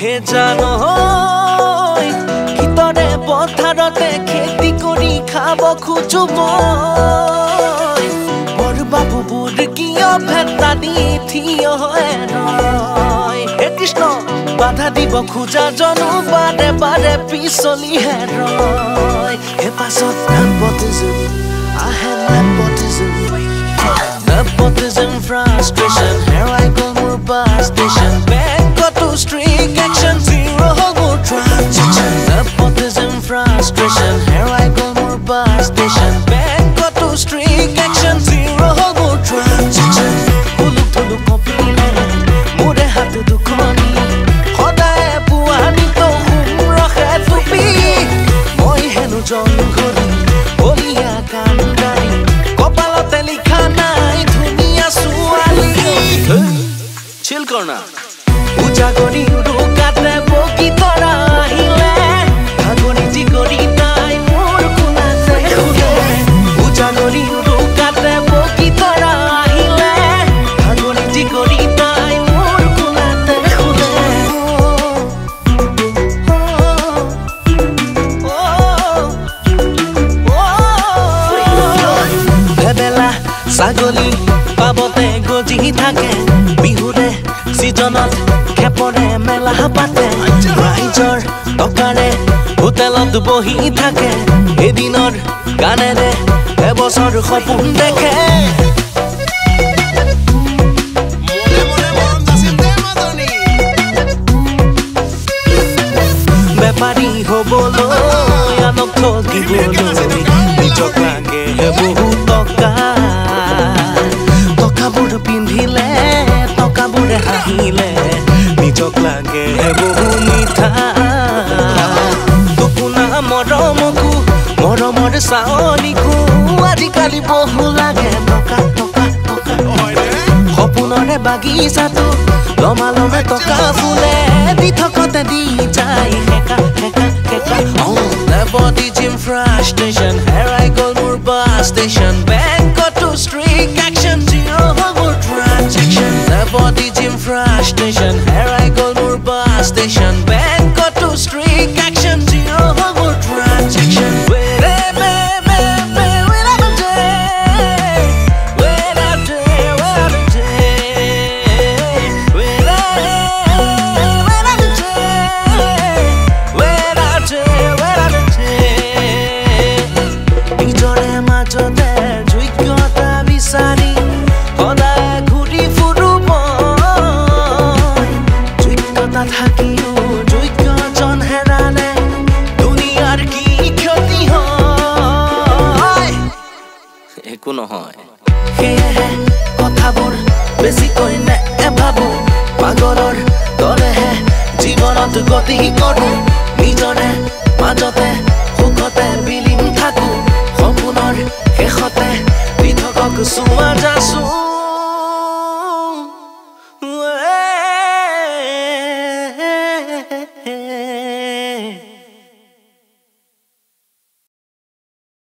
হে জানো ভিতৰে পথাৰতে খেতি কৰি খাব খোজো মই মোৰ বাবুবোৰ কিয় ভেটা দি থিয় হৈ ৰয় হে কৃষ্ণ বাধা দিব খোজা জনো বাৰে বাৰে পিছলিহে ৰয় হে পাছত Nepotism, frustration. Here I go, more bus station. Back to strict action, zero more transaction. Nepotism, frustration. Here I go, more bus station. Back to strict action, zero more transaction. Huluk thuluk kopile, mure hatu dukhoni. Khodae puani to humrakhe tupi. Moi henu jong khori, oliya kandari. Kopalote likha nai dhuniya suali. Chill korna. Puja kori urukate boki tora ahile. Hagoni ji kori nai mor khulate khule. Puja kori urukate boki tora ahile. Hagoni ji kori nai mor khulate khule. Bebela sagoli পাবতে গজি থাকে বিহুৰে সিজনত খেপৰে মেলা পাতে ৰাইজৰ টকাৰে হোটেলত বহি থাকে এদিনৰ গানেৰে এবছৰ সপোন দেখে বেপাৰী হ'বলৈ আনক ঠগিবলৈ নিজক লাগে বহু টকা টকাবোৰ পিন্ধিলে টকাবোৰে হাঁহিলে নিজক লাগে বহু মিঠা টোপোনা মৰমকো মৰমৰ চাৱনীকো আজিকালি বহু লাগে টকা টকা টকা সপোনৰে বাগিচাটো লমালমে টকা ফুলে দি থকতে দি যায় হেকা হেকা হেকা Nepotism, frustration. Here I go, more bus station. Back to strict action, zero more transaction. Nepotism, frustration. Here I go, more bus station. Back to strict action, zero more transaction. একো নহয় সেয়েহে কথাবোৰ বেছিকৈ নেভাবো পাগলৰ দৰেহে জীৱনত গতি কৰোঁ